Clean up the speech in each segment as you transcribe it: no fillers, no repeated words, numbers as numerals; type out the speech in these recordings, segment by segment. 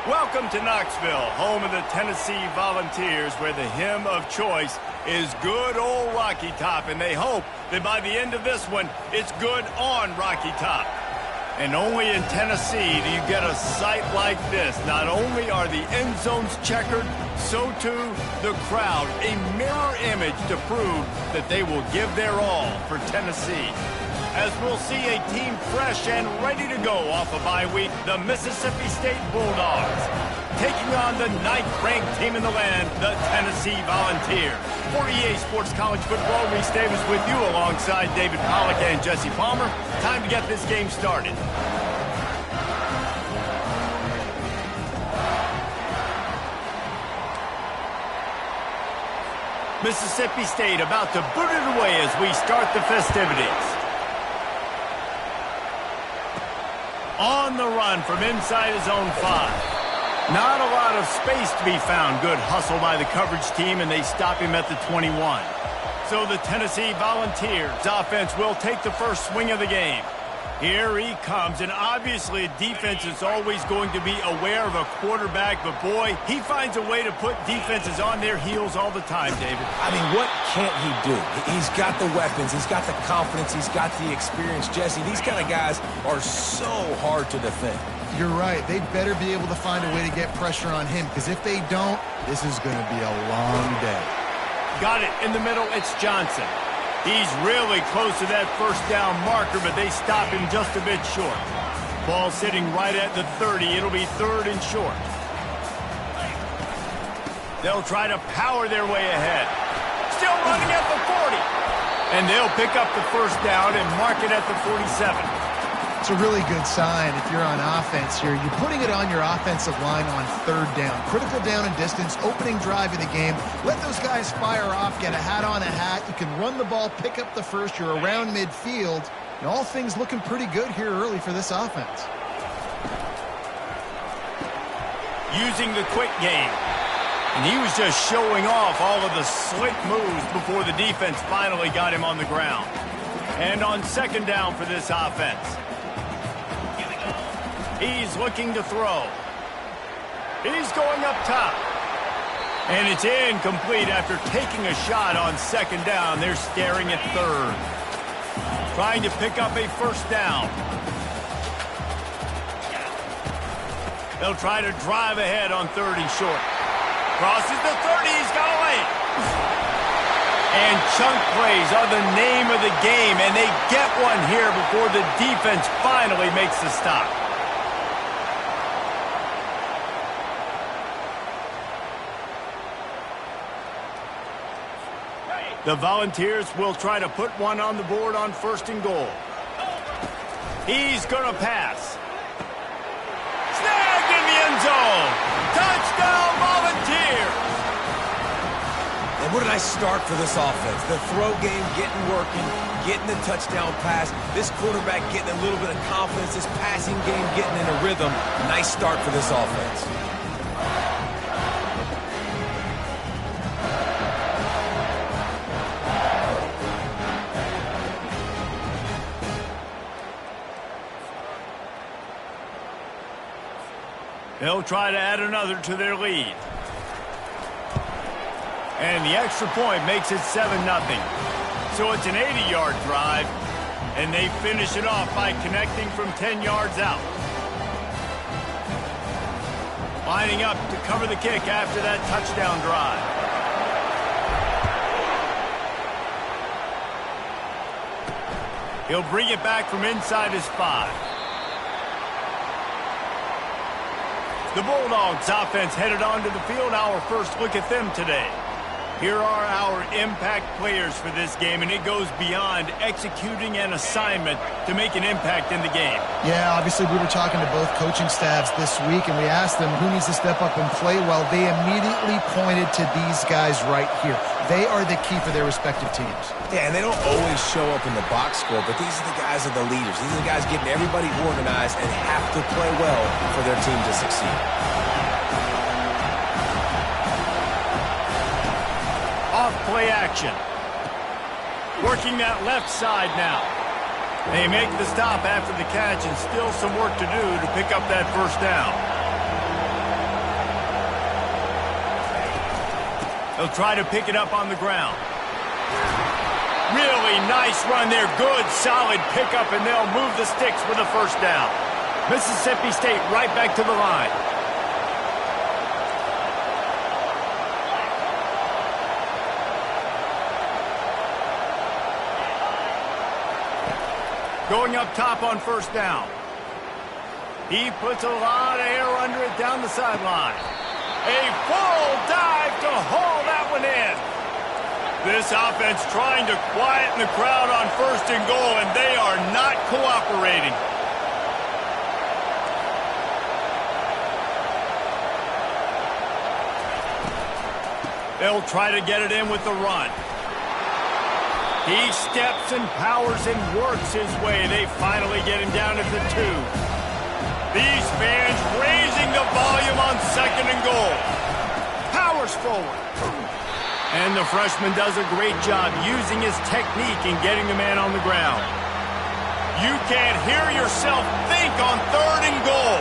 Welcome to Knoxville, home of the Tennessee Volunteers, where the hymn of choice is Good Old Rocky Top, and they hope that by the end of this one, it's good on Rocky Top. And only in Tennessee do you get a sight like this. Not only are the end zones checkered, so too the crowd, a mirror image to prove that they will give their all for Tennessee. As we'll see a team fresh and ready to go off a bye week, the Mississippi State Bulldogs, taking on the 9th-ranked team in the land, the Tennessee Volunteers. For EA Sports College Football, Reese Davis with you alongside David Pollack and Jesse Palmer. Time to get this game started. Mississippi State about to boot it away as we start the festivities. On the run from inside his own 5. Not a lot of space to be found. Good hustle by the coverage team, and they stop him at the 21. So the Tennessee Volunteers offense will take the first swing of the game. Here he comes, and obviously defense is always going to be aware of a quarterback, but boy, he finds a way to put defenses on their heels all the time, David. I mean, what can't he do? He's got the weapons, he's got the confidence, he's got the experience. Jesse, these kind of guys are so hard to defend. You're right. They better be able to find a way to get pressure on him, because if they don't, this is going to be a long day. Got it in the middle. It's Johnson. He's really close to that first down marker, but they stop him just a bit short. Ball sitting right at the 30. It'll be 3rd and short. They'll try to power their way ahead. Still running at the 40. And they'll pick up the first down and mark it at the 47. It's a really good sign if you're on offense here. You're putting it on your offensive line on 3rd down. Critical down and distance, opening drive of the game. Let those guys fire off, get a hat on a hat. You can run the ball, pick up the first. You're around midfield. And all things looking pretty good here early for this offense. Using the quick game. And he was just showing off all of the slick moves before the defense finally got him on the ground. And on 2nd down for this offense. He's looking to throw. He's going up top. And it's incomplete after taking a shot on 2nd down. They're staring at 3rd. Trying to pick up a first down. They'll try to drive ahead on 3rd and short. Crosses the 30. He's got a lane. And chunk plays are the name of the game, and they get one here before the defense finally makes the stop. The Volunteers will try to put one on the board on 1st and goal. He's going to pass. Snagged in the end zone. Touchdown, Volunteers. And what a nice start for this offense. The throw game getting working, getting the touchdown pass. This quarterback getting a little bit of confidence. This passing game getting in a rhythm. Nice start for this offense. They'll try to add another to their lead. And the extra point makes it 7-0. So it's an 80-yard drive, and they finish it off by connecting from 10 yards out. Lining up to cover the kick after that touchdown drive. He'll bring it back from inside his 5. The Bulldogs offense headed onto the field. Our first look at them today. Here are our impact players for this game, and it goes beyond executing an assignment to make an impact in the game. Yeah, obviously we were talking to both coaching staffs this week, and we asked them who needs to step up and play well. They immediately pointed to these guys right here. They are the key for their respective teams. Yeah, and they don't always show up in the box score, but these are the guys that are the leaders. These are the guys getting everybody organized and have to play well for their team to succeed. Off-play action. Working that left side now. They make the stop after the catch, and still some work to do to pick up that first down. They'll try to pick it up on the ground. Really nice run there. Good, solid pickup, and they'll move the sticks for the first down. Mississippi State right back to the line. Going up top on first down. He puts a lot of air under it down the sideline. A full dive to haul that one in. This offense trying to quieten the crowd on first and goal, and they are not cooperating. They'll try to get it in with the run. He steps and powers and works his way. They finally get him down at the 2. These fans raising the volume on second and goal. Powers forward. And the freshman does a great job using his technique and getting the man on the ground. You can't hear yourself think on third and goal.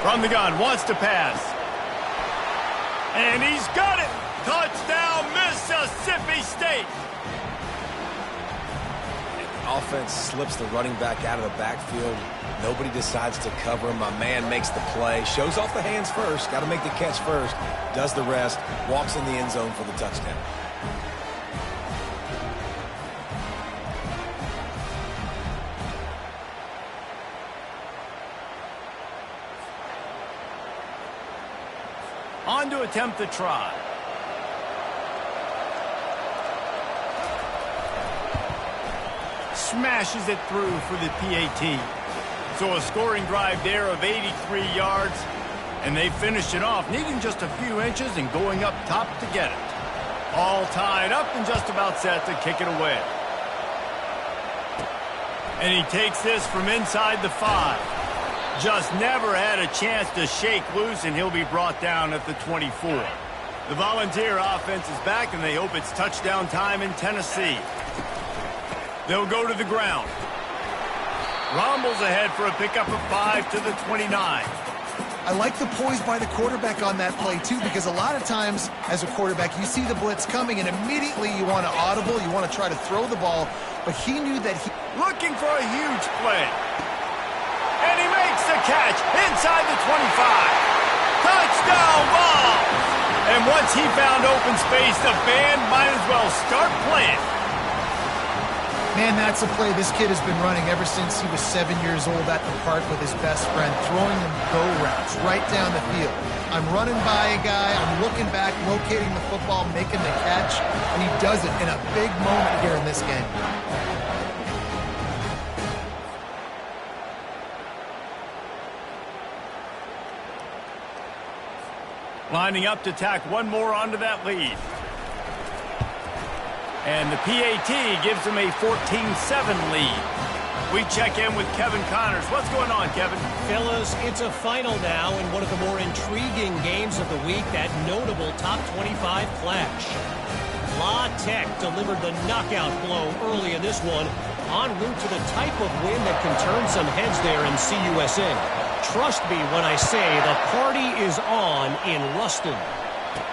From the gun, wants to pass. And he's got it. Touchdown, Mississippi State. The offense slips the running back out of the backfield. Nobody decides to cover him. My man makes the play. Shows off the hands first. Got to make the catch first. Does the rest. Walks in the end zone for the touchdown. On to attempt the try. Smashes it through for the PAT. So a scoring drive there of 83 yards, and they finished it off, needing just a few inches and going up top to get it. All tied up and just about set to kick it away. And he takes this from inside the 5. Just never had a chance to shake loose, and he'll be brought down at the 24. The Volunteer offense is back, and they hope it's touchdown time in Tennessee. They'll go to the ground. Rumbles ahead for a pickup of 5 to the 29. I like the poise by the quarterback on that play, too, because a lot of times, as a quarterback, you see the blitz coming, and immediately you want to audible, you want to try to throw the ball, but he knew that he... Looking for a huge play. And he makes the catch inside the 25. Touchdown ball! And once he found open space, the band might as well start playing. Man, that's a play this kid has been running ever since he was 7 years old at the park with his best friend, throwing them go routes right down the field. I'm running by a guy, I'm looking back, locating the football, making the catch, and he does it in a big moment here in this game. Lining up to tack one more onto that lead. And the PAT gives them a 14-7 lead. We check in with Kevin Connors. What's going on, Kevin? Fellas, it's a final now in one of the more intriguing games of the week, that notable top 25 clash. La Tech delivered the knockout blow early in this one, en route to the type of win that can turn some heads there in CUSA. Trust me when I say the party is on in Ruston.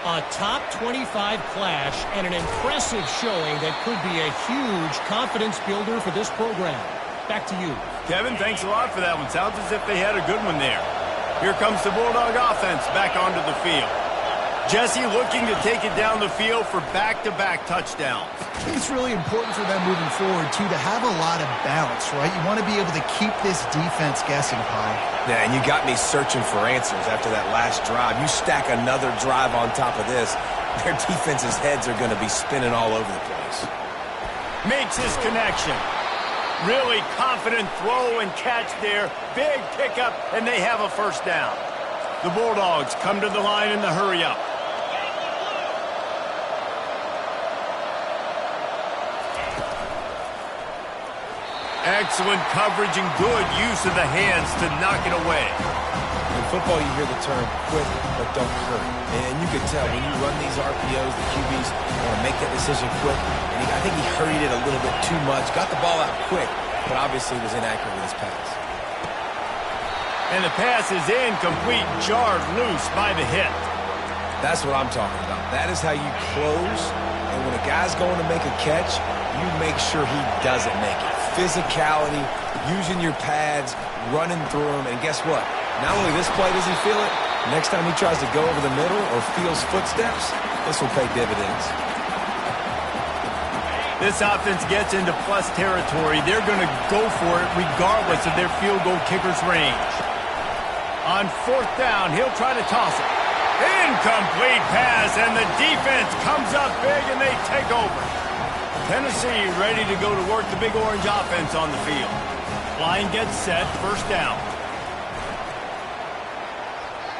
A top 25 clash and an impressive showing that could be a huge confidence builder for this program. Back to you. Kevin, thanks a lot for that one. Sounds as if they had a good one there. Here comes the Bulldog offense back onto the field. Jesse looking to take it down the field for back-to-back touchdowns. I think it's really important for them moving forward, too, to have a lot of bounce, right? You want to be able to keep this defense guessing, Pi. Yeah, and you got me searching for answers after that last drive. You stack another drive on top of this, their defense's heads are going to be spinning all over the place. Makes his connection. Really confident throw and catch there. Big pickup, and they have a first down. The Bulldogs come to the line in the hurry-up. Excellent coverage and good use of the hands to knock it away. In football, you hear the term quick, but don't hurry. And you can tell when you run these RPOs, the QBs want to make that decision quick. And I think he hurried it a little bit too much. Got the ball out quick, but obviously was inaccurate with his pass. And the pass is incomplete, jarred loose by the hit. That's what I'm talking about. That is how you close. And when a guy's going to make a catch, you make sure he doesn't make it. Physicality, using your pads, running through them. And guess what? Not only this play does he feel it, next time he tries to go over the middle or feels footsteps, this will pay dividends. This offense gets into plus territory. They're going to go for it regardless of their field goal kicker's range. On fourth down, he'll try to toss it. Incomplete pass, and the defense comes up big, and they take over. Tennessee ready to go to work the Big Orange offense on the field. Line gets set, first down.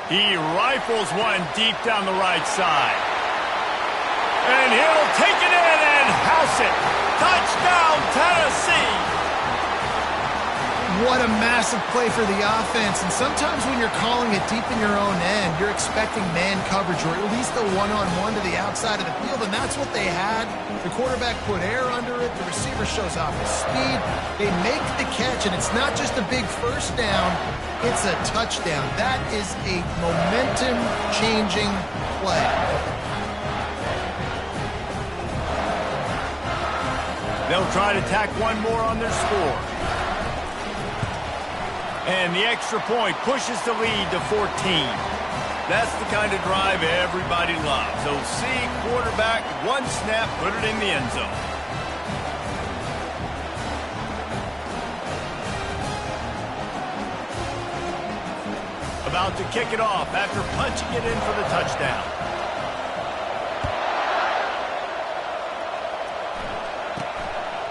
He rifles one deep down the right side. And he'll take it in and house it. Touchdown, Tennessee! What a massive play for the offense. And sometimes when you're calling it deep in your own end, you're expecting man coverage or at least a one-on-one to the outside of the field, and that's what they had. The quarterback put air under it. The receiver shows off his speed. They make the catch, and it's not just a big first down. It's a touchdown. That is a momentum-changing play. They'll try to tack one more on their score. And the extra point pushes the lead to 14. That's the kind of drive everybody loves. So see quarterback, one snap, put it in the end zone. About to kick it off after punching it in for the touchdown.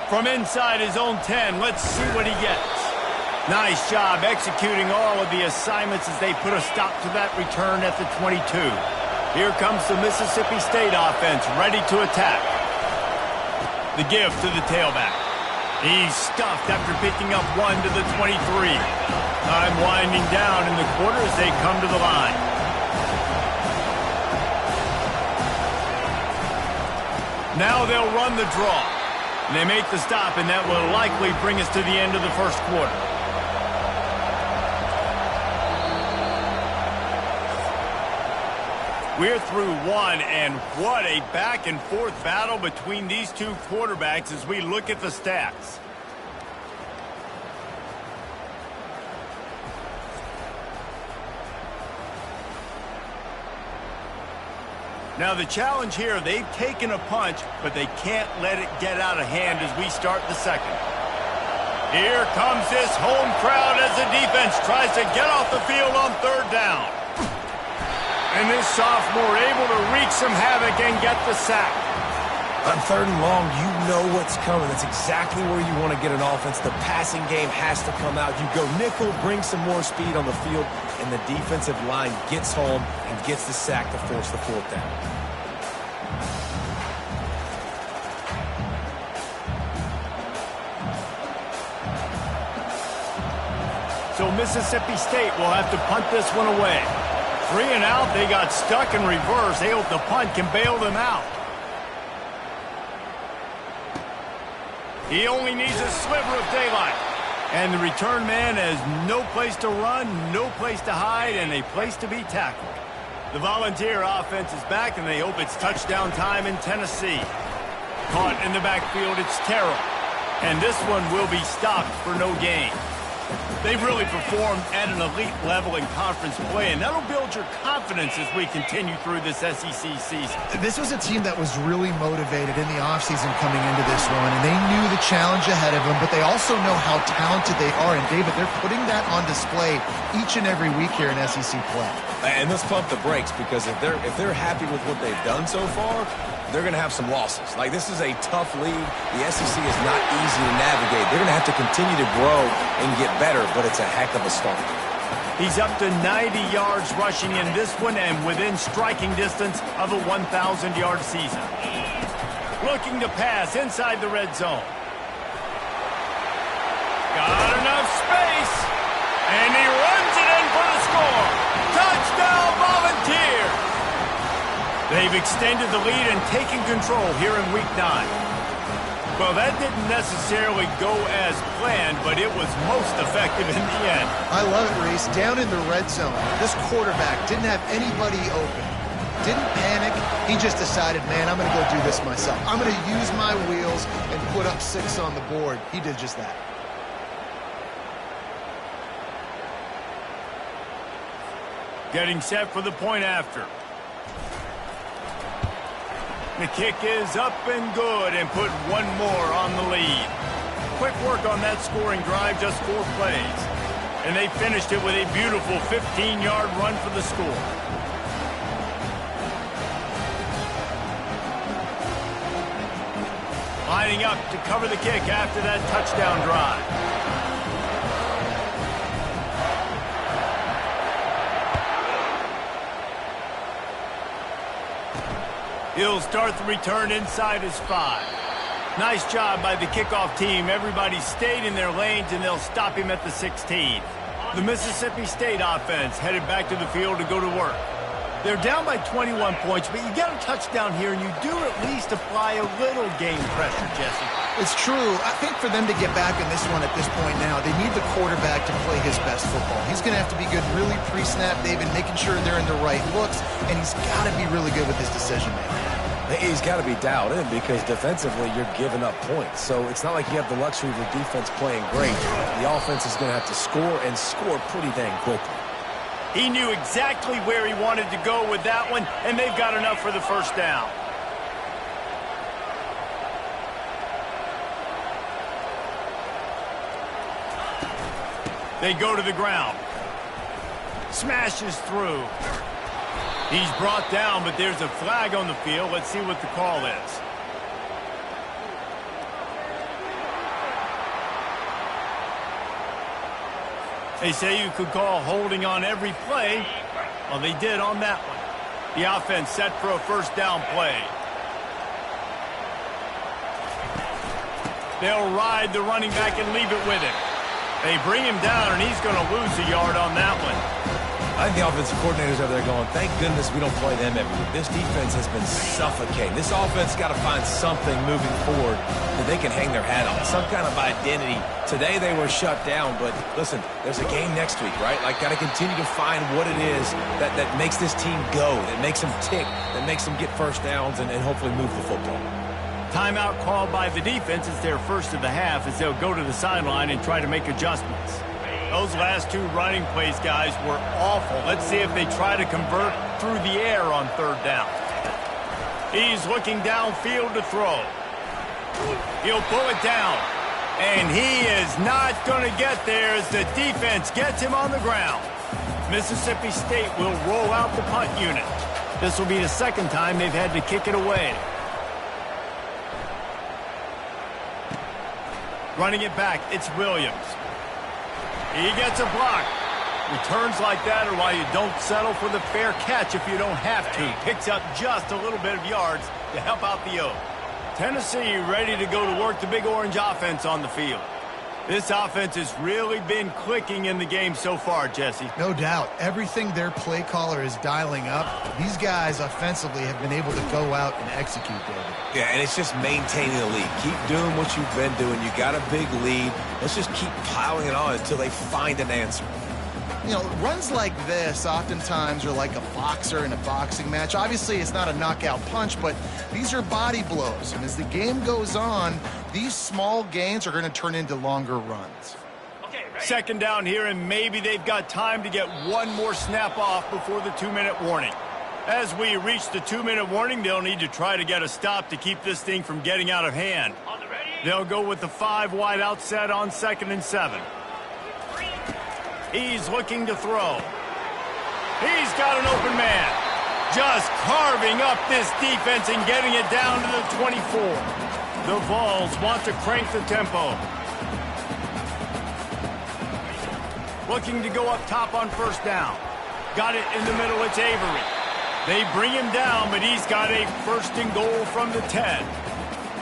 From inside his own 10, let's see what he gets. Nice job executing all of the assignments as they put a stop to that return at the 22. Here comes the Mississippi State offense ready to attack. The give to the tailback. He's stuffed after picking up one to the 23. Time winding down in the quarter as they come to the line. Now they'll run the draw. And they make the stop, and that will likely bring us to the end of the first quarter. We're through one, and what a back-and-forth battle between these two quarterbacks as we look at the stats. Now the challenge here, they've taken a punch, but they can't let it get out of hand as we start the second. Here comes this home crowd as the defense tries to get off the field on third down. And this sophomore able to wreak some havoc and get the sack. On third and long, you know what's coming. That's exactly where you want to get an offense. The passing game has to come out. You go nickel, bring some more speed on the field, and the defensive line gets home and gets the sack to force the fourth down. So Mississippi State will have to punt this one away. 3 and out, they got stuck in reverse. They hope the punt can bail them out. He only needs a sliver of daylight. And the return man has no place to run, no place to hide, and a place to be tackled. The Volunteer offense is back, and they hope it's touchdown time in Tennessee. Caught in the backfield, it's Terrell. And this one will be stopped for no gain. They've really performed at an elite level in conference play, and that'll build your confidence as we continue through this SEC season. This was a team that was really motivated in the offseason coming into this one, and they knew the challenge ahead of them, but they also know how talented they are. And, David, they're putting that on display each and every week here in SEC play. And let's pump the brakes, because if they're happy with what they've done so far, they're going to have some losses. Like, this is a tough league. The SEC is not easy to navigate. They're going to have to continue to grow and get better, but it's a heck of a start. He's up to 90 yards rushing in this one and within striking distance of a 1,000-yard season. Looking to pass inside the red zone. Got enough space, and he runs it in for the score. Touchdown, Volunteer! They've extended the lead and taken control here in Week 9. Well, that didn't necessarily go as planned, but it was most effective in the end. I love it, Reese. Down in the red zone, this quarterback didn't have anybody open. Didn't panic. He just decided, man, I'm going to go do this myself. I'm going to use my wheels and put up 6 on the board. He did just that. Getting set for the point after. The kick is up and good and put one more on the lead. Quick work on that scoring drive, just 4 plays. And they finished it with a beautiful 15-yard run for the score. Lining up to cover the kick after that touchdown drive. He'll start the return inside his 5. Nice job by the kickoff team. Everybody stayed in their lanes, and they'll stop him at the 16. The Mississippi State offense headed back to the field to go to work. They're down by 21 points, but you get a touchdown here, and you do at least apply a little game pressure, Jesse. It's true. I think for them to get back in this one at this point now, they need the quarterback to play his best football. He's going to have to be good really pre-snap, David, making sure they're in the right looks, and he's got to be really good with his decision-making. He's got to be dialed in because defensively you're giving up points. So it's not like you have the luxury of the defense playing great. The offense is going to have to score and score pretty dang quickly. He knew exactly where he wanted to go with that one, and they've got enough for the first down. They go to the ground. Smashes through. He's brought down, but there's a flag on the field. Let's see what the call is. They say you could call holding on every play. Well, they did on that one. The offense set for a first down play. They'll ride the running back and leave it with him. They bring him down, and he's going to lose a yard on that one. I think the offensive coordinators over there going, thank goodness we don't play them every week. This defense has been suffocating. This offense got to find something moving forward that they can hang their hat on, some kind of identity. Today they were shut down, but listen, there's a game next week, right? Like, got to continue to find what it is that makes this team go, that makes them tick, that makes them get first downs and hopefully move the football. Timeout called by the defense. It's their first of the half as they'll go to the sideline and try to make adjustments. Those last 2 running plays, guys, were awful. Let's see if they try to convert through the air on third down. He's looking downfield to throw. He'll pull it down. And he is not going to get there as the defense gets him on the ground. Mississippi State will roll out the punt unit. This will be the second time they've had to kick it away. Running it back, it's Williams. He gets a block. Returns like that are why you don't settle for the fair catch if you don't have to. Picks up just a little bit of yards to help out the O. Tennessee ready to go to work the Big Orange offense on the field. This offense has really been clicking in the game so far, Jesse. No doubt. Everything their play caller is dialing up, these guys offensively have been able to go out and execute, David. Yeah, and it's just maintaining the lead. Keep doing what you've been doing. You got a big lead. Let's just keep piling it on until they find an answer. You know, runs like this oftentimes are like a boxer in a boxing match. Obviously, it's not a knockout punch, but these are body blows. And as the game goes on, these small gains are going to turn into longer runs. Second down here, and maybe they've got time to get one more snap off before the 2-minute warning. As we reach the 2-minute warning, they'll need to try to get a stop to keep this thing from getting out of hand. They'll go with the 5 wide out set on 2nd and 7. He's looking to throw. He's got an open man. Just carving up this defense and getting it down to the 24. The Vols want to crank the tempo. Looking to go up top on first down. Got it in the middle, it's Avery. They bring him down, but he's got a 1st and goal from the 10.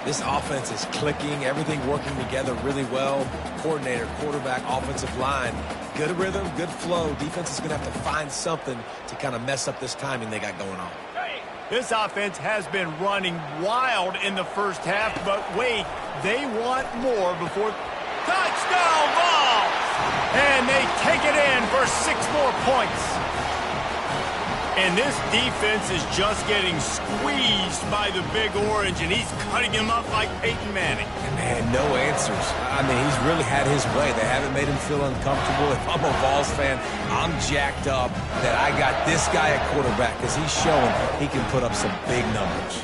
This offense is clicking, everything working together really well. Coordinator, quarterback, offensive line. Good rhythm, good flow. Defense is going to have to find something to kind of mess up this timing they got going on. This offense has been running wild in the first half, but wait, they want more before... Touchdown ball! And they take it in for 6 more points. And this defense is just getting squeezed by the Big Orange, and he's cutting him up like Peyton Manning. And man, no answers. I mean, he's really had his way. They haven't made him feel uncomfortable. If I'm a Vols fan, I'm jacked up that I got this guy at quarterback because he's showing he can put up some big numbers.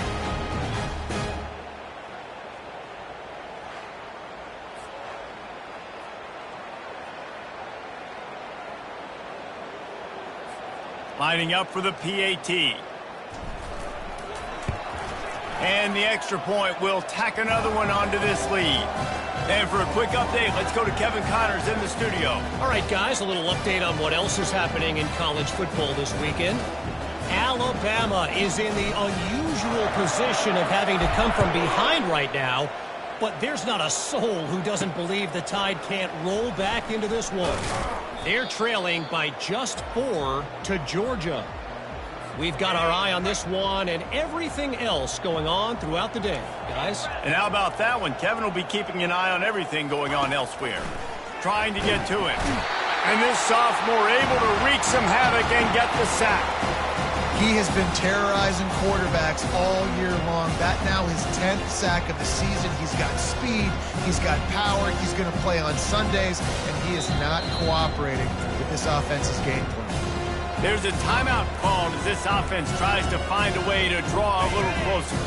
Lining up for the PAT. And the extra point will tack another one onto this lead. And for a quick update, let's go to Kevin Connors in the studio. All right, guys, a little update on what else is happening in college football this weekend. Alabama is in the unusual position of having to come from behind right now, but there's not a soul who doesn't believe the Tide can't roll back into this one. They're trailing by just 4 to Georgia. We've got our eye on this one and everything else going on throughout the day, guys. And how about that one? Kevin will be keeping an eye on everything going on elsewhere, trying to get to it. And this sophomore able to wreak some havoc and get the sack. He has been terrorizing quarterbacks all year long. That now his 10th sack of the season. He's got speed. He's got power. He's going to play on Sundays, and he is not cooperating with this offense's game plan. There's a timeout called as this offense tries to find a way to draw a little closer.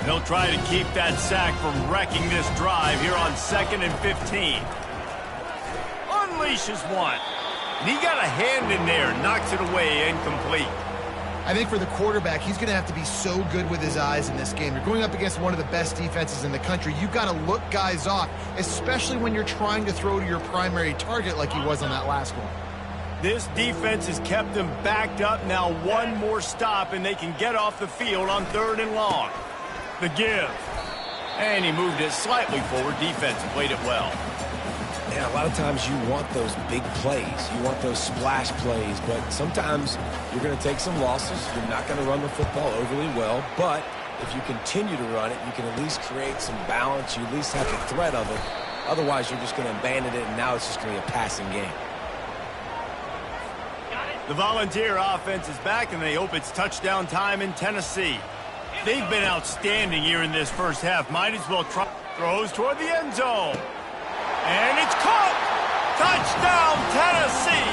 And they'll try to keep that sack from wrecking this drive here on 2nd and 15. Unleashes one. And he got a hand in there, knocks it away, incomplete. I think for the quarterback, he's going to have to be so good with his eyes in this game. You're going up against one of the best defenses in the country. You've got to look guys off, especially when you're trying to throw to your primary target like he was on that last one. This defense has kept them backed up. Now one more stop, and they can get off the field on 3rd and long. The give. And he moved it slightly forward. Defense played it well. And a lot of times you want those big plays. You want those splash plays, but sometimes you're going to take some losses. You're not going to run the football overly well, but if you continue to run it, you can at least create some balance. You at least have the threat of it. Otherwise, you're just going to abandon it, and now it's just going to be a passing game. The Volunteer offense is back, and they hope it's touchdown time in Tennessee. They've been outstanding here in this first half. Might as well try. Throws toward the end zone. And it's caught! Touchdown, Tennessee!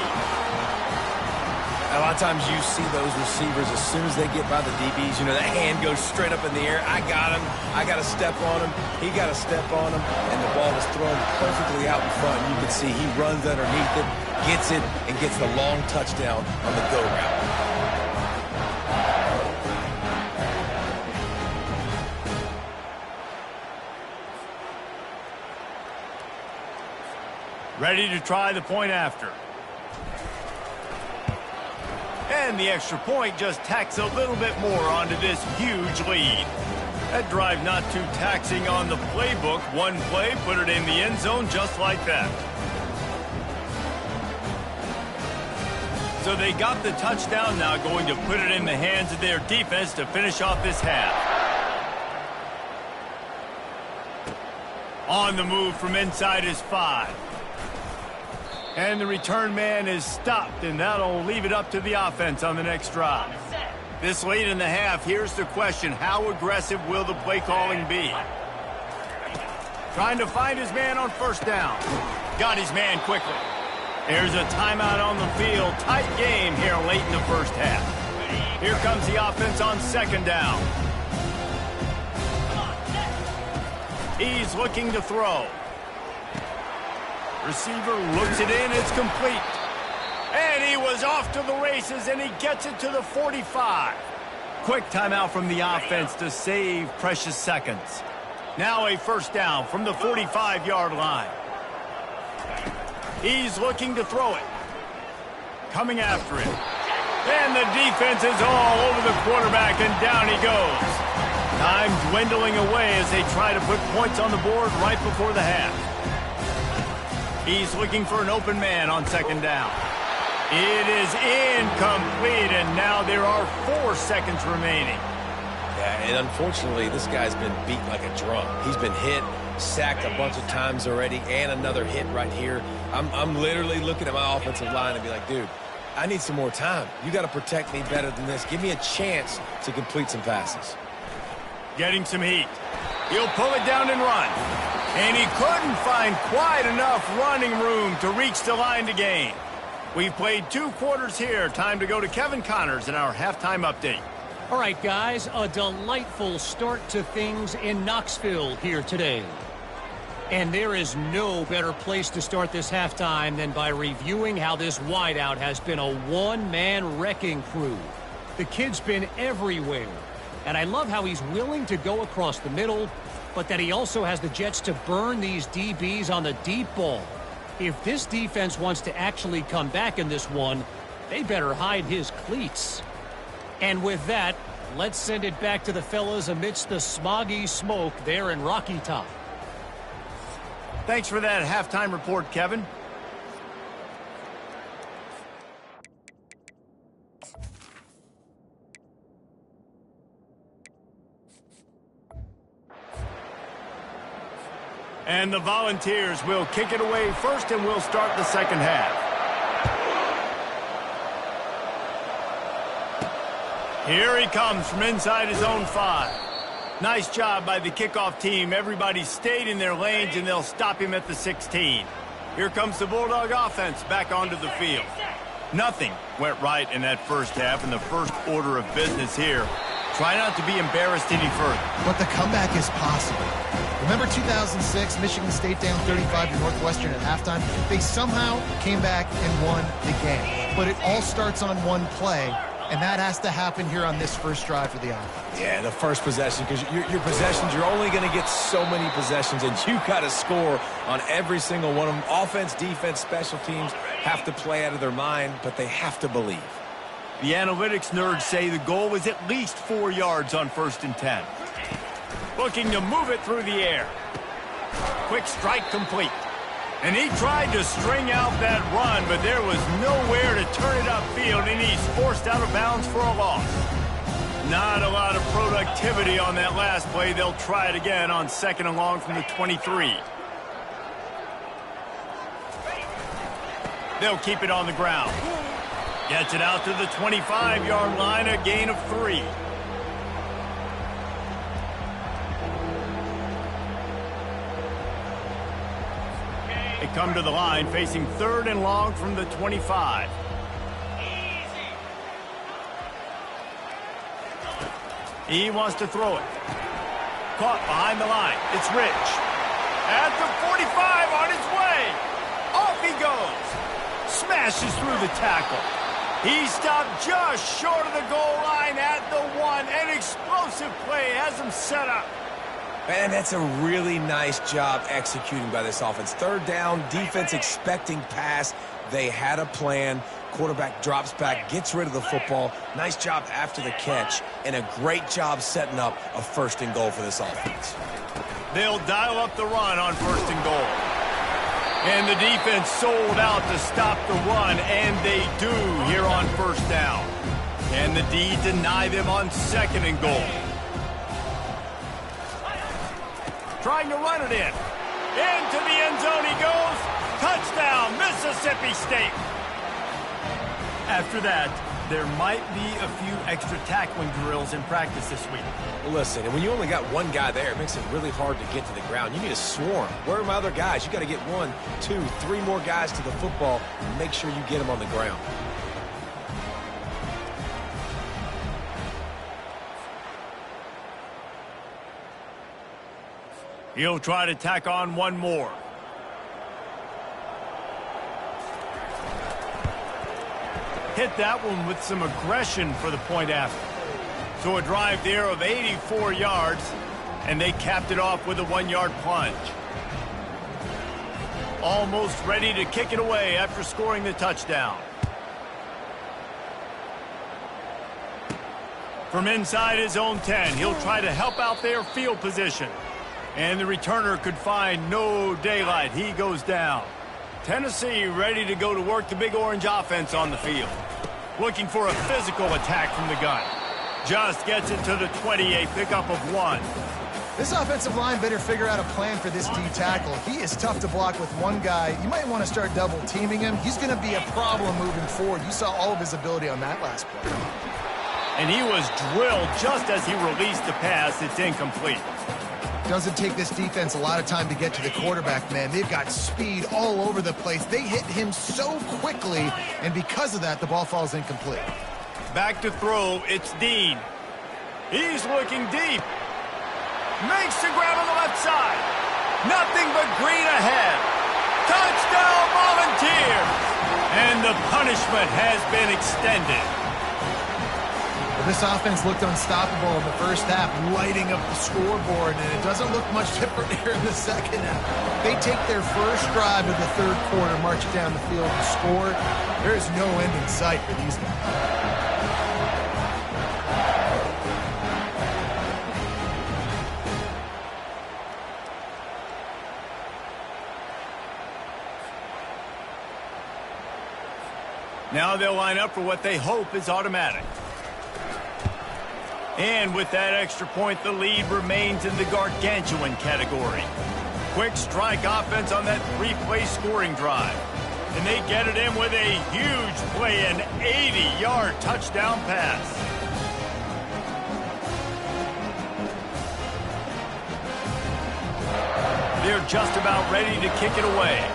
A lot of times you see those receivers, as soon as they get by the DBs, you know, that hand goes straight up in the air. I got him. I got to step on him. He got to step on him. And the ball was thrown perfectly out in front. You can see he runs underneath it, gets it, and gets the long touchdown on the go route. Ready to try the point after. And the extra point just tacks a little bit more onto this huge lead. That drive not too taxing on the playbook. One play, put it in the end zone just like that. So they got the touchdown, now going to put it in the hands of their defense to finish off this half. On the move from inside his 5. And the return man is stopped, and that'll leave it up to the offense on the next drive. This late in the half, here's the question. How aggressive will the play calling be? Trying to find his man on 1st down. Got his man quickly. There's a timeout on the field. Tight game here late in the first half. Here comes the offense on 2nd down. He's looking to throw. Receiver looks it in, it's complete. And he was off to the races, and he gets it to the 45. Quick timeout from the offense to save precious seconds. Now a 1st down from the 45-yard line. He's looking to throw it. Coming after it. And the defense is all over the quarterback, and down he goes. Time dwindling away as they try to put points on the board right before the half. He's looking for an open man on 2nd down. It is incomplete, and now there are 4 seconds remaining. Yeah, and unfortunately, this guy's been beat like a drum. He's been hit, sacked a bunch of times already, and another hit right here. I'm literally looking at my offensive line and be like, dude, I need some more time. You got to protect me better than this. Give me a chance to complete some passes. Getting some heat. He'll pull it down and run. And he couldn't find quite enough running room to reach the line to gain. We've played 2 quarters here. Time to go to Kevin Connors in our halftime update. All right, guys, a delightful start to things in Knoxville here today. And there is no better place to start this halftime than by reviewing how this wideout has been a one-man wrecking crew. The kid's been everywhere, and I love how he's willing to go across the middle, but that he also has the jets to burn these DBs on the deep ball. If this defense wants to actually come back in this one, they better hide his cleats. And with that, let's send it back to the fellas amidst the smoggy smoke there in Rocky Top. Thanks for that halftime report, Kevin. And the Volunteers will kick it away first, and we'll start the second half. Here he comes from inside his own 5. Nice job by the kickoff team. Everybody stayed in their lanes, and they'll stop him at the 16. Here comes the Bulldog offense back onto the field. Nothing went right in that first half, and the first order of business here. Try not to be embarrassed any further. But the comeback is possible. Remember 2006, Michigan State down 35 to Northwestern at halftime? They somehow came back and won the game. But it all starts on one play. And that has to happen here on this first drive for the offense. Yeah, the first possession, because your possessions, you're only going to get so many possessions, and you got to score on every single one of them. Offense, defense, special teams have to play out of their mind, but they have to believe. The analytics nerds say the goal was at least 4 yards on 1st and 10. Looking to move it through the air. Quick strike complete. And he tried to string out that run, but there was nowhere to turn it upfield, and he's forced out of bounds for a loss. Not a lot of productivity on that last play. They'll try it again on 2nd and long from the 23. They'll keep it on the ground. Gets it out to the 25-yard line, a gain of 3. They come to the line facing 3rd and long from the 25. He wants to throw it. Caught behind the line. It's Rich. At the 45, on his way. Off he goes. Smashes through the tackle. He stopped just short of the goal line at the 1. An explosive play has him set up. Man, that's a really nice job executing by this offense. 3rd down, defense expecting pass. They had a plan. Quarterback drops back, gets rid of the football. Nice job after the catch, and a great job setting up a 1st and goal for this offense. They'll dial up the run on 1st and goal. And the defense sold out to stop the run, and they do here on 1st down. And the D deny them on 2nd and goal. Trying to run it in. Into the end zone he goes. Touchdown, Mississippi State. After that, there might be a few extra tackling drills in practice this week. Well, listen, and when you only got one guy there, it makes it really hard to get to the ground. You need a swarm. Where are my other guys? You got to get 1, 2, 3 more guys to the football and make sure you get them on the ground. He'll try to tack on one more. Hit that one with some aggression for the point after. So a drive there of 84 yards, and they capped it off with a 1-yard plunge. Almost ready to kick it away after scoring the touchdown. From inside his own 10, he'll try to help out their field position. And the returner could find no daylight. He goes down. Tennessee ready to go to work the Big Orange offense on the field. Looking for a physical attack from the gun. Just gets it to the 28, pickup of 1. This offensive line better figure out a plan for this D tackle. He is tough to block with one guy. You might want to start double teaming him. He's going to be a problem moving forward. You saw all of his ability on that last play. And he was drilled just as he released the pass. It's incomplete. Doesn't take this defense a lot of time to get to the quarterback, man. They've got speed all over the place. They hit him so quickly, and because of that, the ball falls incomplete. Back to throw, it's Dean. He's looking deep. Makes the grab on the left side. Nothing but green ahead. Touchdown Volunteers! And the punishment has been extended. Well, this offense looked unstoppable in the first half, lighting up the scoreboard, and it doesn't look much different here in the second half. They take their first drive of the third quarter, march it down the field and score. There is no end in sight for these guys. Now they'll line up for what they hope is automatic. And with that extra point, the lead remains in the gargantuan category. Quick strike offense on that 3-play scoring drive. And they get it in with a huge play, an 80-yard touchdown pass. They're just about ready to kick it away.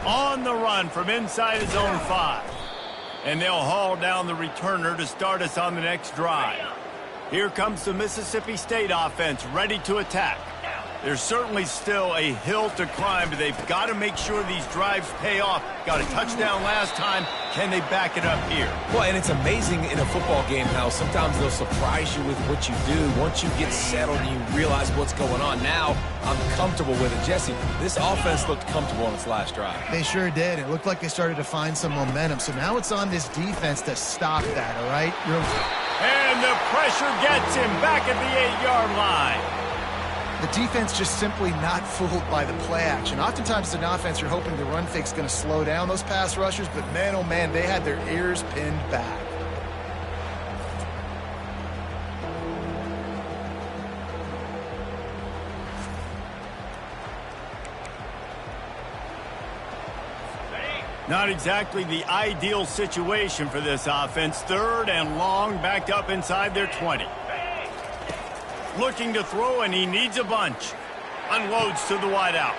On the run from inside his own 5. And they'll haul down the returner to start us on the next drive. Here comes the Mississippi State offense ready to attack. There's certainly still a hill to climb, but they've got to make sure these drives pay off. Got a touchdown last time. Can they back it up here? Well, and it's amazing in a football game how sometimes they'll surprise you with what you do. Once you get settled and you realize what's going on, now I'm comfortable with it. Jesse, this offense looked comfortable on its last drive. They sure did. It looked like they started to find some momentum. So now it's on this defense to stop that, all right? And the pressure gets him back at the 8-yard line. The defense just simply not fooled by the play action. Oftentimes, as an offense, you're hoping the run fake's going to slow down those pass rushers, but man, oh man, they had their ears pinned back. Not exactly the ideal situation for this offense. 3rd and long, backed up inside their 20. Looking to throw, and he needs a bunch. Unloads to the wideout.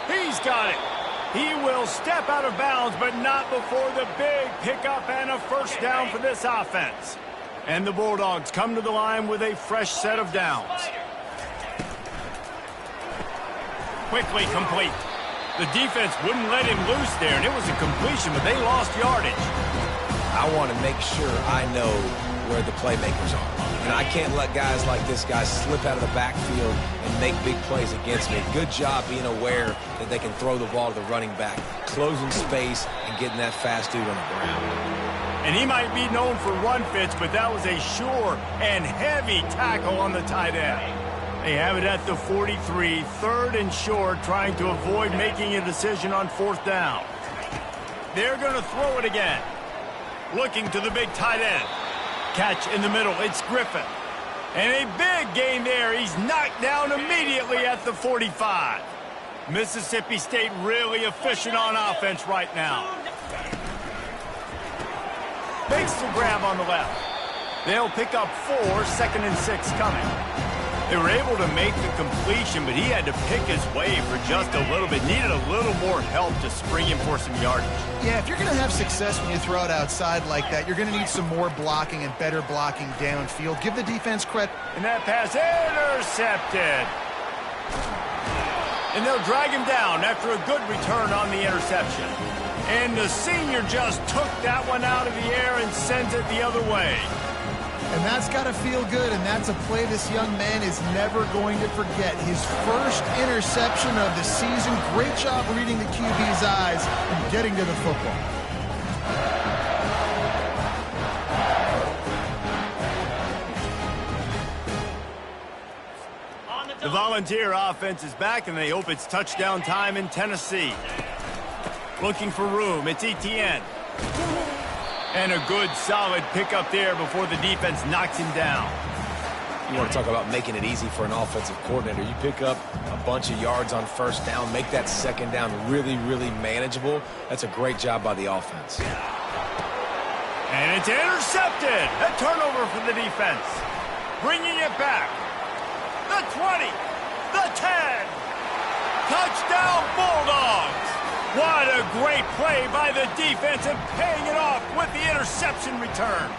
He's got it. He will step out of bounds, but not before the big pickup and a first down for this offense. And the Bulldogs come to the line with a fresh set of downs. Quickly complete. The defense wouldn't let him loose there, and it was a completion, but they lost yardage. I want to make sure I know where the playmakers are. And I can't let guys like this guy slip out of the backfield and make big plays against me. Good job being aware that they can throw the ball to the running back, closing space and getting that fast dude on the ground. And he might be known for run fits, but that was a sure and heavy tackle on the tight end. They have it at the 43, 3rd and short, trying to avoid making a decision on 4th down. They're going to throw it again. Looking to the big tight end. Catch in the middle, it's Griffin. And a big gain there. He's knocked down immediately at the 45. Mississippi State really efficient on offense right now. Makes the grab on the left. They'll pick up 4, 2nd and 6 coming. They were able to make the completion, but he had to pick his way for just a little bit. Needed a little more help to spring him for some yardage. Yeah, if you're going to have success when you throw it outside like that, you're going to need some more blocking and better blocking downfield. Give the defense credit. And that pass intercepted. And they'll drag him down after a good return on the interception. And the senior just took that one out of the air and sends it the other way. And that's got to feel good, and that's a play this young man is never going to forget. His first interception of the season. Great job reading the QB's eyes and getting to the football. The Volunteer offense is back, and they hope it's touchdown time in Tennessee. Looking for room. It's Etienne. And a good, solid pickup there before the defense knocks him down. You want to talk about making it easy for an offensive coordinator. You pick up a bunch of yards on first down, make that second down really, really manageable. That's a great job by the offense. And it's intercepted. A turnover for the defense. Bringing it back. The 20. The 10. Touchdown Bulldogs. What a great play by the defense and paying it off with the interception return.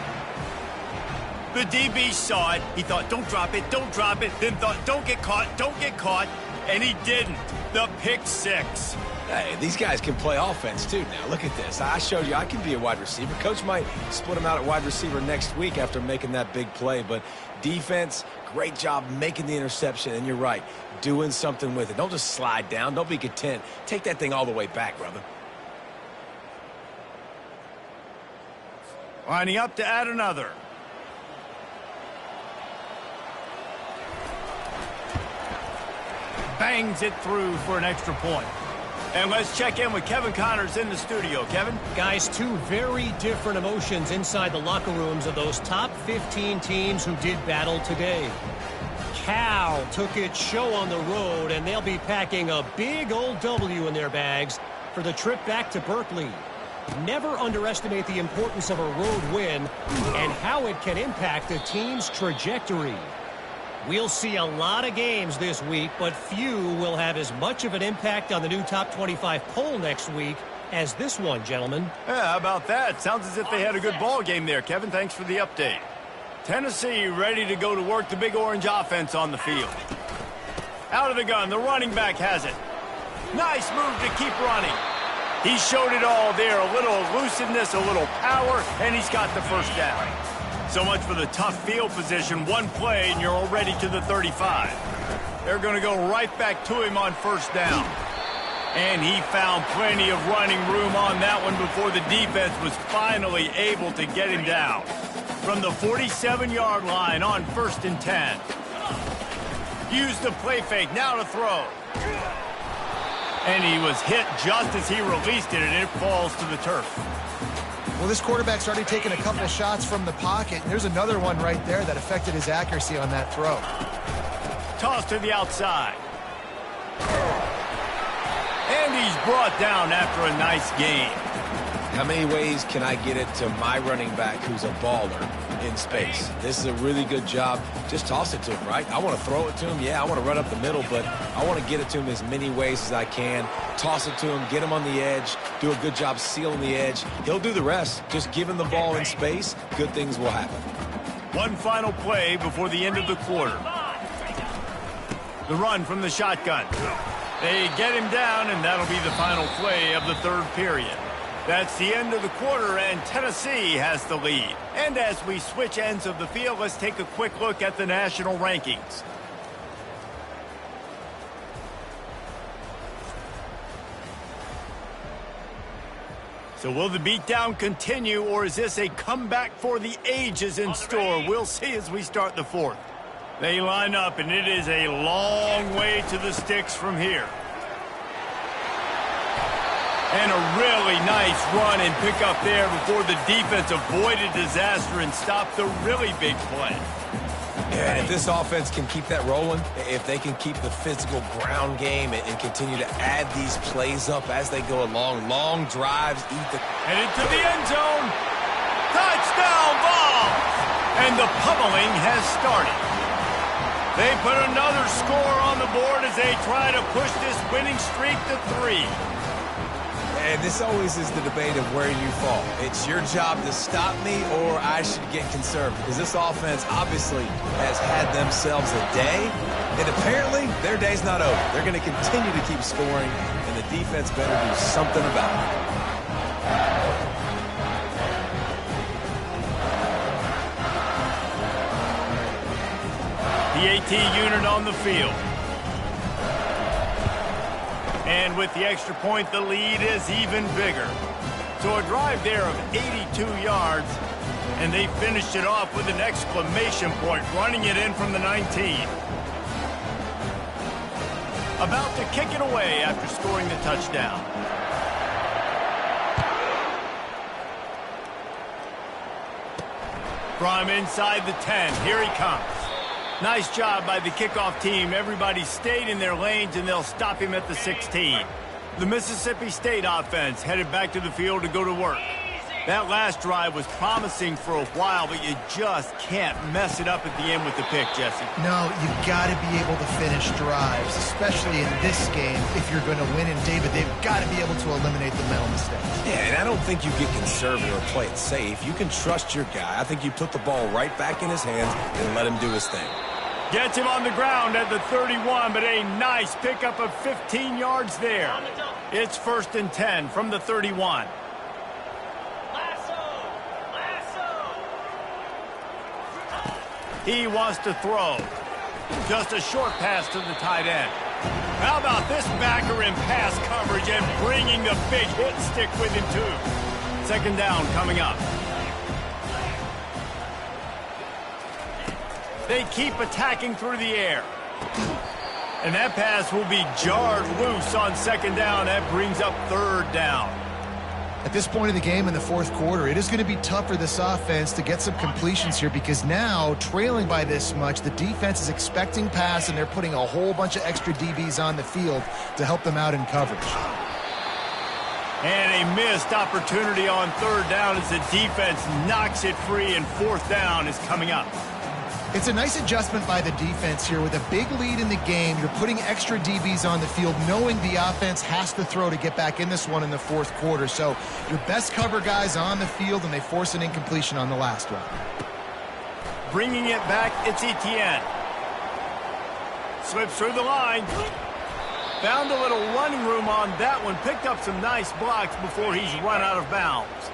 The DB saw it. He thought, don't drop it, don't drop it. Then thought, don't get caught. And he didn't. The pick six. Hey, these guys can play offense, too. Now, look at this. I showed you I can be a wide receiver. Coach might split him out at wide receiver next week after making that big play. But defense, great job making the interception. And you're right, doing something with it. Don't just slide down. Don't be content. Take that thing all the way back, brother. Lining up to add another. Bangs it through for an extra point. And let's check in with Kevin Connors in the studio. Kevin? Guys, two very different emotions inside the locker rooms of those top 15 teams who did battle today. Cal took its show on the road, and they'll be packing a big old W in their bags for the trip back to Berkeley. Never underestimate the importance of a road win and how it can impact a team's trajectory. We'll see a lot of games this week, but few will have as much of an impact on the new top 25 poll next week as this one, gentlemen. Yeah, how about that? Sounds as if they had a good ball game there, Kevin. Thanks for the update. Tennessee ready to go to work the Big Orange offense on the field. Out of the gun, the running back has it. Nice move to keep running. He showed it all there, a little elusiveness, a little power, and he's got the first down. So much for the tough field position. One play, and you're already to the 35. They're going to go right back to him on first down. And he found plenty of running room on that one before the defense was finally able to get him down. From the 47-yard line on 1st and 10. Use the play fake, now to throw. And he was hit just as he released it, and it falls to the turf. Well, this quarterback's already taken a couple shots from the pocket. There's another one right there that affected his accuracy on that throw. Toss to the outside. And he's brought down after a nice gain. How many ways can I get it to my running back who's a baller in space? This is a really good job. Just toss it to him, right? I want to throw it to him. Yeah, I want to run up the middle, but I want to get it to him as many ways as I can. Toss it to him, get him on the edge, do a good job sealing the edge. He'll do the rest. Just give him the ball in space, good things will happen. One final play before the end of the quarter. The run from the shotgun. They get him down, and that'll be the final play of the third period. That's the end of the quarter, and Tennessee has the lead. And as we switch ends of the field, let's take a quick look at the national rankings. So will the beatdown continue, or is this a comeback for the ages in store? We'll see as we start the fourth. They line up, and it is a long way to the sticks from here. And a really nice run and pick up there before the defense avoided disaster and stopped the really big play. Yeah, and if this offense can keep that rolling, if they can keep the physical ground game and continue to add these plays up as they go along, long drives, And into the end zone. Touchdown ball! And the pummeling has started. They put another score on the board as they try to push this winning streak to 3. And this always is the debate of where you fall. It's your job to stop me, or I should get conservative. Because this offense obviously has had themselves a day, and apparently their day's not over. They're going to continue to keep scoring, and the defense better do something about it. The AT unit on the field. And with the extra point, the lead is even bigger. So a drive there of 82 yards, and they finished it off with an exclamation point, running it in from the 19. About to kick it away after scoring the touchdown. From inside the 10, here he comes. Nice job by the kickoff team. Everybody stayed in their lanes, and they'll stop him at the 16. The Mississippi State offense headed back to the field to go to work. That last drive was promising for a while, but you just can't mess it up at the end with the pick, Jesse. No, you've got to be able to finish drives, especially in this game if you're going to win. And, David, they've got to be able to eliminate the mental mistakes. Yeah, and I don't think you get conservative or play it safe. You can trust your guy. I think you put the ball right back in his hands and let him do his thing. Gets him on the ground at the 31, but a nice pickup of 15 yards there. It's 1st and 10 from the 31. He wants to throw. Just a short pass to the tight end. How about this backer in pass coverage and bringing the big hit stick with him, too. 2nd down coming up. They keep attacking through the air. And that pass will be jarred loose on 2nd down. That brings up 3rd down. At this point of the game in the 4th quarter, it is going to be tough for this offense to get some completions here because now, trailing by this much, the defense is expecting pass, and they're putting a whole bunch of extra DBs on the field to help them out in coverage. And a missed opportunity on 3rd down as the defense knocks it free, and 4th down is coming up. It's a nice adjustment by the defense here. With a big lead in the game, you're putting extra DBs on the field, knowing the offense has to throw to get back in this one in the 4th quarter. So your best cover guys on the field, and they force an incompletion on the last one. Bringing it back, it's Etienne. Slips through the line. Found a little running room on that one. Picked up some nice blocks before he's run out of bounds.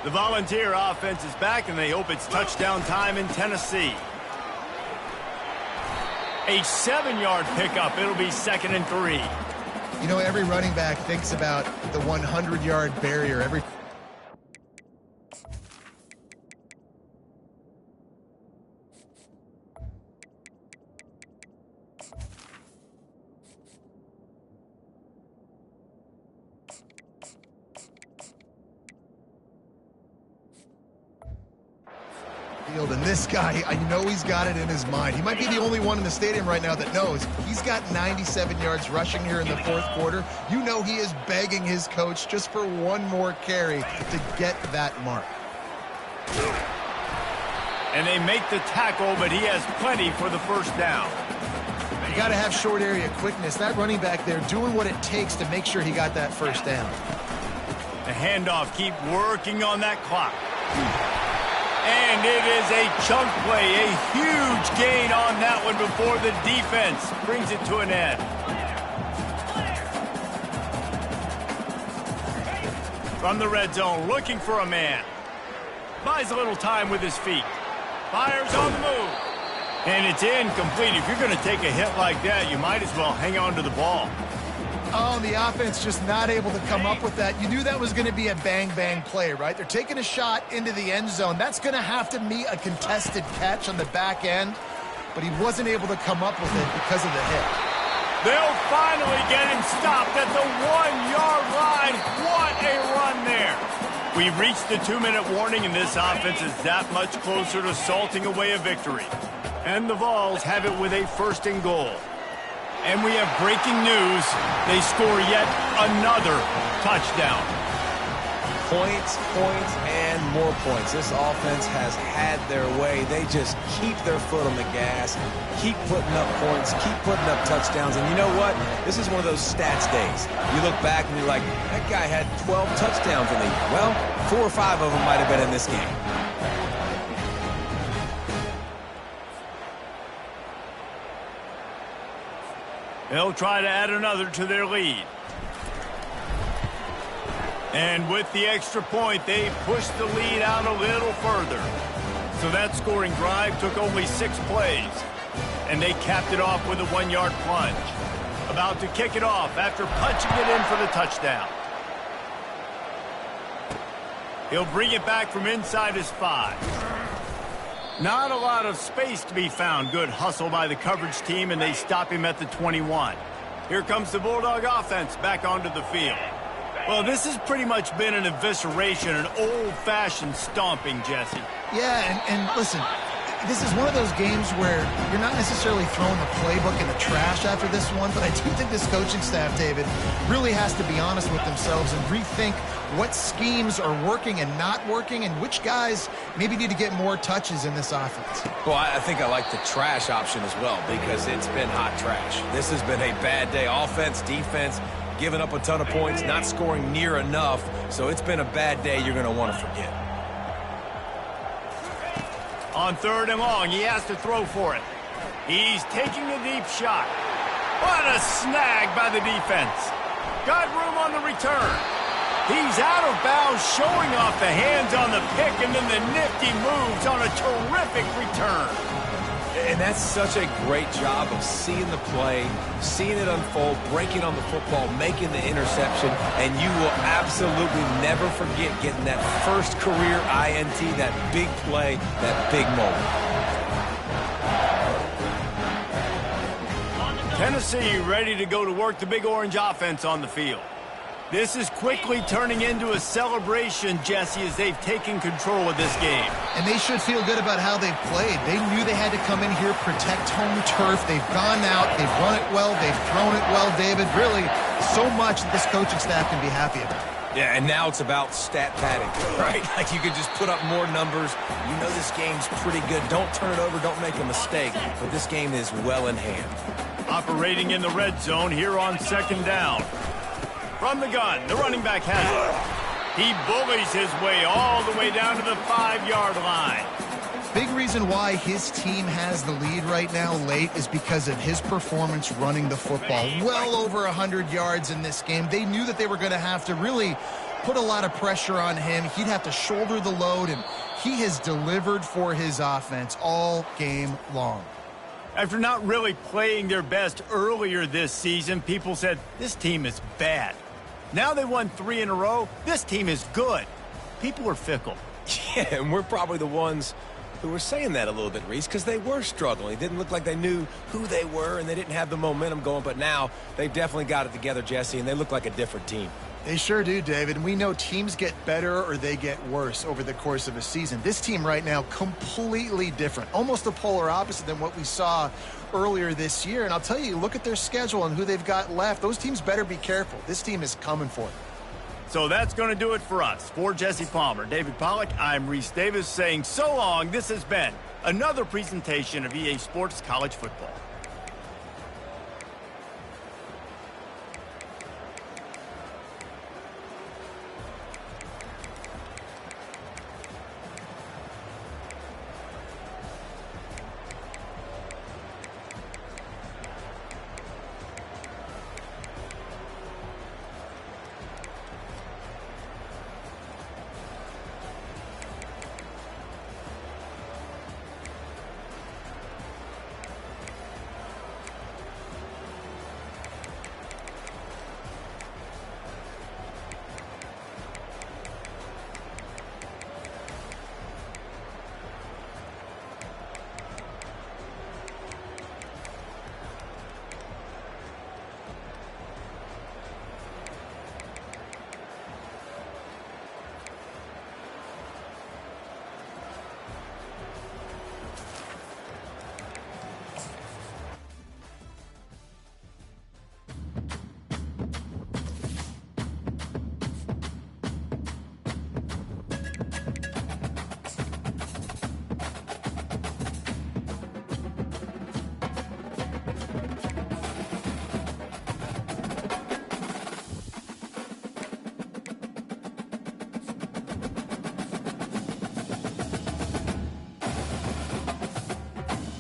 The Volunteer offense is back, and they hope it's touchdown time in Tennessee. A 7-yard pickup. It'll be 2nd and 3. You know, every running back thinks about the 100-yard barrier. And this guy, I know he's got it in his mind. He might be the only one in the stadium right now that knows he's got 97 yards rushing here in the 4th quarter. You know he is begging his coach just for one more carry to get that mark. And they make the tackle, but he has plenty for the 1st down. You got to have short area quickness. That running back there doing what it takes to make sure he got that 1st down. The handoff, keep working on that clock. And it is a chunk play, a huge gain on that one before the defense brings it to an end. From the red zone, looking for a man. Buys a little time with his feet. Fires on the move. And it's incomplete. If you're going to take a hit like that, you might as well hang on to the ball. Oh, the offense just not able to come up with that. You knew that was going to be a bang-bang play, right? They're taking a shot into the end zone. That's going to have to meet a contested catch on the back end, but he wasn't able to come up with it because of the hit. They'll finally get him stopped at the 1-yard line. What a run there. We've reached the 2-minute warning, and this offense is that much closer to salting away a victory. And the Vols have it with a 1st and goal. And we have breaking news. They score yet another touchdown. Points, points, and more points. This offense has had their way. They just keep their foot on the gas, keep putting up points, keep putting up touchdowns. And you know what? This is one of those stats days. You look back and you're like, that guy had 12 touchdowns in the year. Well, 4 or 5 of them might have been in this game. They'll try to add another to their lead. And with the extra point, they push the lead out a little further. So that scoring drive took only 6 plays. And they capped it off with a 1-yard plunge. About to kick it off after punching it in for the touchdown. He'll bring it back from inside his 5. Not a lot of space to be found. Good hustle by the coverage team, and they stop him at the 21. Here comes the Bulldog offense back onto the field. Well, this has pretty much been an evisceration, an old-fashioned stomping, Jesse. Yeah, and listen, this is one of those games where you're not necessarily throwing the playbook in the trash after this one, but I do think this coaching staff, David, really has to be honest with themselves and rethink what schemes are working and not working and which guys maybe need to get more touches in this offense. Well, I think I like the trash option as well because it's been hot trash. This has been a bad day. Offense, defense, giving up a ton of points, not scoring near enough. So it's been a bad day you're going to want to forget. On 3rd and long, he has to throw for it. He's taking a deep shot. What a snag by the defense. Got room on the return. He's out of bounds, showing off the hands on the pick, and then the nifty moves on a terrific return. And that's such a great job of seeing the play, seeing it unfold, breaking on the football, making the interception, and you will absolutely never forget getting that first career INT, that big play, that big moment. Tennessee ready to go to work the Big Orange offense on the field. This is quickly turning into a celebration, Jesse, as they've taken control of this game. And they should feel good about how they've played. They knew they had to come in here, protect home turf. They've gone out, they've run it well, they've thrown it well, David. Really, so much that this coaching staff can be happy about. Yeah, and now it's about stat padding, right? Like you could just put up more numbers. You know this game's pretty good. Don't turn it over, don't make a mistake. But this game is well in hand. Operating in the red zone here on 2nd down. From the gun, the running back has it. He bullies his way all the way down to the 5-yard line. Big reason why his team has the lead right now late is because of his performance running the football. Well over 100 yards in this game. They knew that they were going to have to really put a lot of pressure on him. He'd have to shoulder the load, and he has delivered for his offense all game long. After not really playing their best earlier this season, people said, this team is bad. Now they won 3 in a row. This team is good. People are fickle. Yeah, and we're probably the ones who were saying that a little bit, Reese, because they were struggling. It didn't look like they knew who they were, and they didn't have the momentum going. But now they've definitely got it together, Jesse, and they look like a different team. They sure do, David. And we know teams get better or they get worse over the course of a season. This team right now, completely different. Almost the polar opposite than what we saw earlier this year. And I'll tell you, look at their schedule and who they've got left. Those teams better be careful. This team is coming for it. So that's going to do it for us. For Jesse Palmer, David Pollack, I'm Reese Davis saying so long. This has been another presentation of EA Sports College Football.